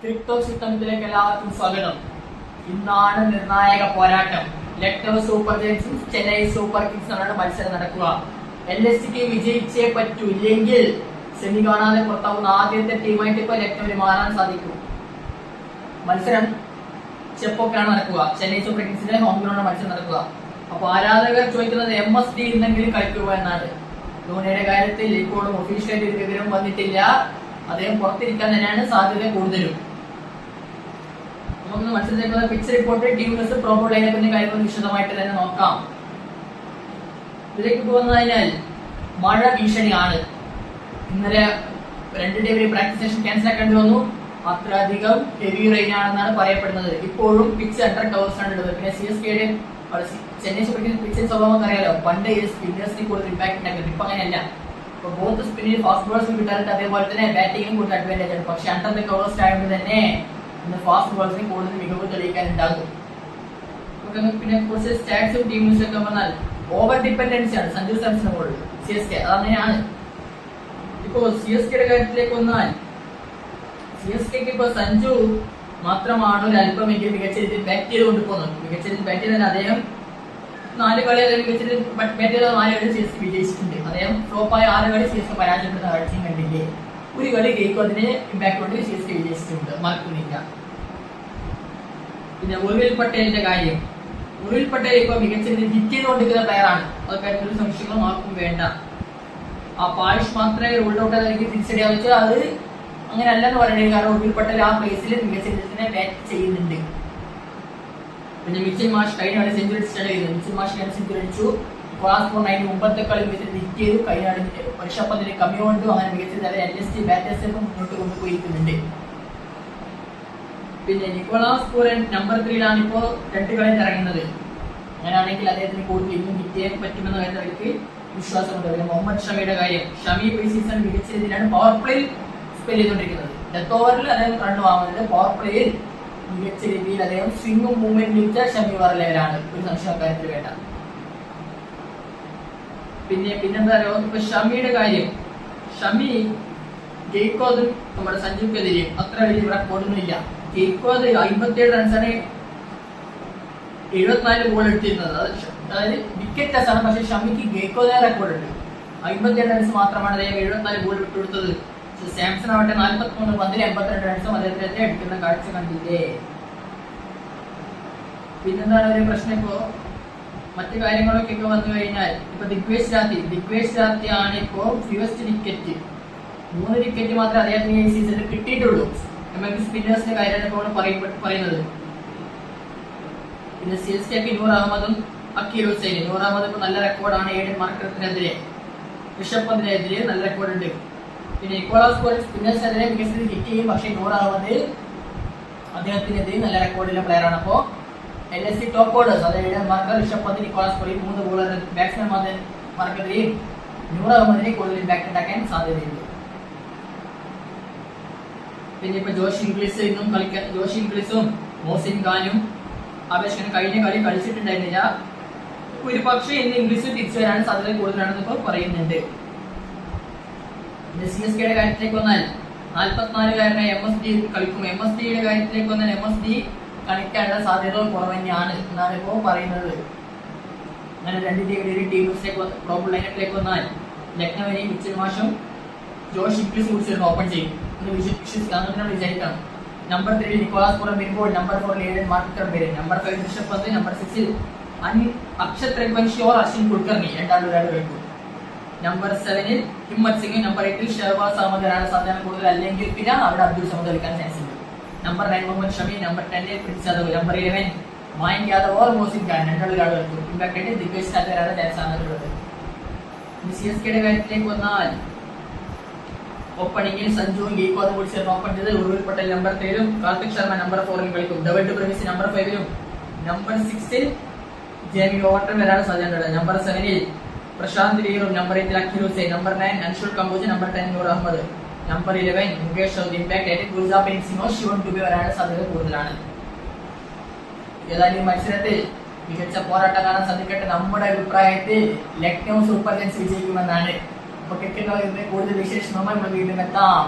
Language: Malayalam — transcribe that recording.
ക്രിക്കറ്റ് സിസ്റ്റത്തിലേക്ക് എല്ലാവർക്കും സ്വാഗതം. ഇന്നാണ് നിർണായക പോരാട്ടം. ലക്നൗ സൂപ്പർ ജയൻസും ചെന്നൈ സൂപ്പർ കിങ്സുമാണ് മത്സരം നടക്കുക. LSG വിജയിച്ചേ പറ്റൂ, ഇല്ലെങ്കിൽ സെമി കാണാതെ പുറത്താവുന്ന ആദ്യത്തെ ടീമായിട്ട് ഇപ്പൊ ലക്നൌവിന് മാറാൻ സാധിക്കും. മത്സരം ചെപ്പോക്കാണ് നടക്കുക. ചെന്നൈ സൂപ്പർ കിങ്സിന്റെ ഹോം ഗ്രൗണ്ടാണ് മത്സരം നടക്കുക. അപ്പൊ ആരാധകർ ചോദിക്കുന്നത് MSD ഇന്നെങ്കിലും കളിക്കുക എന്നാണ്. ധോണിയുടെ കാര്യത്തിൽ ഇപ്പോഴും ഒഫീഷ്യൽ വിവരം വന്നിട്ടില്ല. അദ്ദേഹം പുറത്തിരിക്കാൻ തന്നെയാണ് സാധ്യത കൂടുതലും. നമുക്ക് മത്സരത്തിലേക്കുള്ള pitch report, team news, probable ലൈനപ്പിന്റെ കാര്യങ്ങൾ വിശദമായിട്ട് തന്നെ നോക്കാം. ഇതിലേക്ക് പോകുന്നതിനാൽ മഴ ഭീഷണിയാണ്. ഇന്നലെ 2 ഡേ പ്രാക്ടീസ് സെഷൻ ക്യാൻസൽ ആക്കേണ്ടി വന്നു. അത്രയധികം ഹെവി റെയിൻ ആണെന്നാണ് പറയപ്പെടുന്നത്. ഇപ്പോഴും പിച്ച് അണ്ടർ കവേഴ്സ് ആണ് ഉള്ളത്. പിന്നെ CSKയുടെ ചെന്നൈ സൂപ്പർ കിങ്സ് പിച്ചിന്റെ സ്വഭാവം അറിയാലോ. പണ്ട് സ്പിന്നേഴ്സിന് കൂടുതൽ ഇമ്പാക്ട് ഉണ്ടാക്കുന്നത്, ഇപ്പൊ അങ്ങനെയല്ല. ഇപ്പൊ ബോത്ത് സ്പിന്നിൽ ഫാസ്റ്റ് ബോളേഴ്സിന് കിട്ടാറുണ്ട്, അതേപോലെ തന്നെ ബാറ്റിംഗിനും കൂടുതൽ അഡ്വാൻറ്റേജ് ആണ്. പക്ഷെ അണ്ടർ ദ കവേഴ്സ് ആയതുകൊണ്ട് തന്നെ ഇന്ന് ഫാസ്റ്റ് ബോളേഴ്സിന് കൂടുതൽ മികവ് തെളിയിക്കാനുണ്ടാകും. പിന്നെ കുറച്ച് സ്റ്റാറ്റ്സും ടീം ന്യൂസും ഒക്കെ പറഞ്ഞാൽ ഓവർ ഡിപ്പെൻഡൻസി ആണ് സഞ്ജു സാംസൺ ബോളിൽ CSK. അതങ്ങനെയാണ്. ഇപ്പോ CSKയുടെ കാര്യത്തിലേക്ക് വന്നാൽ CSKക്ക് ഇപ്പൊ സഞ്ജു മാത്രമാണ് ഒരു അല്പമെങ്കിലും മികച്ച രീതിയിൽ ബാറ്റ് ചെയ്തുകൊണ്ട് പോകുന്നത്. മികച്ച രീതിയിൽ ബാറ്റ് ചെയ്താൽ അദ്ദേഹം 4 കളി മികച്ച രീതിയിൽ ബാറ്റ് ചെയ്ത 4 കളി CSK വിജയിച്ചിട്ടുണ്ട്. അദ്ദേഹം ഫ്ലോപ്പായ 6 കളി CSK പരാജയപ്പെടുന്ന കാഴ്ചയും കണ്ടില്ലേ. ഒരു കളി ജയിക്കും, അതിന് ഇമ്പാക്ട് കൊണ്ട് CSK വിജയിച്ചിട്ടുണ്ട്, മറക്കുന്നില്ല. പിന്നെ ഉർവിൽ പട്ടേലിന്റെ കാര്യം. ഉർവിൽ പട്ടേൽ ഇപ്പൊ മികച്ച രീതിയിൽ ഹിറ്റ് ചെയ്തുകൊണ്ടിരിക്കുന്ന പ്ലെയറാണ്. അതൊക്കെ ഒരു സംശയങ്ങളും ആർക്കും വേണ്ട. ആ പായുഷ് മാത്രമേ റൂൾഡ് ഔട്ട് ആയി തിരിച്ചടിയാ വെച്ചാൽ അത് അങ്ങനെ അല്ലെന്ന് പറയുന്നത്. കാരണം ഉർവിൽ പട്ടേൽ ആ പ്ലേസിൽ മികച്ച രീതിയിൽ തന്നെ ബാറ്റ് ചെയ്യുന്നുണ്ട്. പിന്നെ മിച്ചൽ മാഷ് കഴിഞ്ഞ കളി സെഞ്ചുറി സ്റ്റഡി ചെയ്തു. മിച്ചൽ മാഷ് സെഞ്ചുറി അടിച്ചു. ക്ലാസ് 9 മുമ്പത്തെ കളി മികച്ച ഹിറ്റ് ചെയ്തു. കഴിഞ്ഞ ഋഷഭ് പന്തിന് കമ്മി കൊണ്ടു. അങ്ങനെ മികച്ച LSG ബാറ്റേഴ്സൊക്കെ മുന്നോട്ട് കൊണ്ടുപോയിരിക്കുന്നുണ്ട്. പിന്നെ നിക്കോളാസ് പൂരൻ നമ്പർ 3ലാണ് ഇപ്പോൾ 2 കളിയിൽ ഇറങ്ങുന്നത്. അങ്ങനെയാണെങ്കിൽ അദ്ദേഹത്തിന് കൂടുതൽ ഇന്നും ഹിറ്റ് ചെയ്യാൻ പറ്റുമെന്ന് കാര്യത്തിൽ വിശ്വാസമുണ്ട്. പിന്നെ മുഹമ്മദ് ഷമിയുടെ കാര്യം. ഷമി ഈ സീസൺ മികച്ച രീതിയിലാണ് പവർ പ്ലേയിൽ സ്പെൽ ചെയ്തുകൊണ്ടിരിക്കുന്നത്. ഡെത്ത് ഓവറിൽ അദ്ദേഹം റൺ വാങ്ങുന്നുണ്ട്. പവർ പ്ലേയിൽ മികച്ച രീതിയിൽ അദ്ദേഹം സ്വിംഗും മൂവ്മെന്റും വെച്ചാൽ ഷമി വേറെ ലെവലാണ്. ഒരു സംശയം കാര്യത്തിൽ വേണ്ട. പിന്നെന്താ പറയുക, ഇപ്പൊ ഷമിയുടെ കാര്യം. ഷമി ജയ്ക്കോദും നമ്മുടെ സഞ്ജുക്കെതിരെ അത്ര വലിയ റെക്കോർഡൊന്നും ഇല്ല. ജയ്ക്കോദ് 57 റൺസാണ് 74 ബോൾ എടുത്തിരുന്നത്. അതായത് വിക്കറ്റ് ടച്ചാണ്. പക്ഷെ ഷമിക്ക് ജയ്ക്കോദിനെ റെക്കോർഡ് ഉണ്ട്. 57 റൺസ് മാത്രമാണ് അദ്ദേഹം 74 ബോൾ വിട്ടുകൊടുത്തത്. സാംസൺ ആവട്ടെ 43 പന്തിൽ 82 റൺസും അദ്ദേഹത്തെ എടുക്കുന്ന കാഴ്ച കണ്ടില്ലേ. പിന്നെന്താണ് ഒരു പ്രശ്നം, ഇപ്പോ മറ്റു കാര്യങ്ങളൊക്കെ വന്നു കഴിഞ്ഞാൽ ഇപ്പൊ ദിഗ്വേഷ് രാത്രിയാണ് ഇപ്പോ ഫ്യൂവസ്റ്റ് വിക്കറ്റ്. 3 വിക്കറ്റ് മാത്രമേ അദ്ദേഹത്തിന് ഈ സീസണിൽ കിട്ടിയിട്ടുള്ളൂ. സ്പിന്നേഴ്സിന്റെ കാര്യമാണ് ഇപ്പോൾ പറയുന്നത്. പിന്നെ CSKക്ക് നൂർ അഹമ്മദും അക്കീർ ഹുസൈനും. നൂർ അഹമ്മദ് ഇപ്പൊ നല്ല റെക്കോർഡാണ്. ഏഡൻ മാർക്കറത്തിനെതിരെ, ഋഷഭ് പന്തിനെതിരെ നല്ല റെക്കോർഡുണ്ട്. പിന്നെ നിക്കോളാസ് പൂരൻ സ്പിന്നേഴ്സിനെതിരെ മികച്ച ഹിറ്റ് ചെയ്യും. പക്ഷേ നൂർ അഹമ്മദ് അദ്ദേഹത്തിനെതിരെ നല്ല റെക്കോർഡിലെ പ്ലെയറാണ്. അപ്പോ LSG ടോപ്പ് ബോളേഴ്സ്, അതായത് Aidan marker, Rishabh Pant, Nicholas Pooran 3 bowler ബാറ്റ്സ്മാൻമാർക്കെതിരെയും നൂർ അഹമ്മദിനെ കൂടുതൽ ഇമ്പാക്ട് ഉണ്ടാക്കാൻ സാധ്യതയുണ്ട്. പിന്നെ ഇപ്പൊ ജോഷ് ഇംഗ്ലീഷ് ഇന്നും കളിക്കാൻ, ജോഷ് ഇംഗ്ലീഷും മോസിൻ ഖാനും ആവേശനും കഴിഞ്ഞ കളി കളിച്ചിട്ടുണ്ടായിരുന്നില്ല. ഒരു പക്ഷേ ഇന്ന് ഇംഗ്ലീഷ് തിരിച്ചു വരാൻ സാധ്യത കൂടുതലാണെന്ന് ഇപ്പോൾ പറയുന്നുണ്ട്. പിന്നെ CSKയുടെ കാര്യത്തിലേക്ക് വന്നാൽ 44-കാരനെ MSD കളിക്കും. MSDയുടെ കാര്യത്തിലേക്ക് വന്നാൽ MSD കളിക്കാനുള്ള സാധ്യത കുറവ് തന്നെയാണ് എന്നാണ് ഇപ്പോൾ പറയുന്നത്. അങ്ങനെ 2 ടീം ന്യൂസിലേക്ക് പ്രോബബിൾ ലൈനപ്പിലേക്ക് വന്നാൽ ലക്നൌവിനെ മിച്ചൽ മാഷും ജോഷ് ഇംഗ്ലീഷും കുറിച്ച് ഓപ്പൺ ചെയ്യും എന്ന് വിചാരിക്കണം. നമ്പർ 3 നിക്കോളാസ് പൂരൻ വരുമ്പോൾ നമ്പർ 4 ഏഡൻ മാർക്കർ വരും. Number 5 Rishabh Pant. Number 6 Akshat Raghuvanshi or Ashwin Kulkarni, രണ്ടാളും കളിക്കും. നമ്പർ 7 ഹിമ്മത് സിംഗ്. നമ്പർ 8 ഷഹബാസ് അഹമ്മദ് വരാൻ സാധ്യത കൂടുതൽ. അല്ലെങ്കിൽ പിന്നെ അവിടെ അബ്ദുൾ സമദ് കളിക്കാൻ ചാൻസ് ഉണ്ട്. Number 9 Mohammed Shami. Number 10 Prince Yadav. Number 11 Mayank Yadav or Mohsin Khan, രണ്ടാളും കളിക്കും. ഇമ്പാക്ട് ആയിട്ട് ദിഗ്വേഷ് രാത്രി വരാൻ ചാൻസ് ആണ് ഉള്ളത്. CSKയുടെ കാര്യത്തിലേക്ക് വന്നാൽ ഓപ്പണിംഗിൽ സഞ്ജുവും ഗെയ്ക്കോദും കൂടി ചേർന്ന് ഓപ്പൺ ചെയ്ത് ഉർവിൽ പട്ടേൽ നമ്പർ 3-ലും കാർത്തിക് ശർമ്മ നമ്പർ 4-ലും കളിക്കും. David പ്രവിസ് number 5-ലും. Number 6 Jamie Overton വരാൻ സാധ്യതയുണ്ട്. Number 7 Prashant വീറും. Number 8 അക്കീർ Hussain. Number 9 Anshul Kamboj. Number 10 നൂർ അഹമ്മദ്. നമ്പർ 11 മുകേഷ് ചൗധരി. ഇമ്പാക്ട് ആയിട്ട് ഗുർജാപെയിൻ സിംഗോ ശിവൻ ടുബെ വരാൻ സാധ്യത കൂടുതലാണ്. ഏതായാലും മത്സരത്തിൽ മികച്ച പോരാട്ടം കാണാൻ സാധിക്കട്ടെ. നമ്മുടെ അഭിപ്രായത്തിൽ ലക്നൗ സൂപ്പർ ജയൻസ് വിജയിക്കുമെന്നാണ്. അപ്പോൾ ക്രിക്കറ്റ് കൂടുതൽ വിശേഷമായി നമ്മൾ വീണ്ടും എത്താം.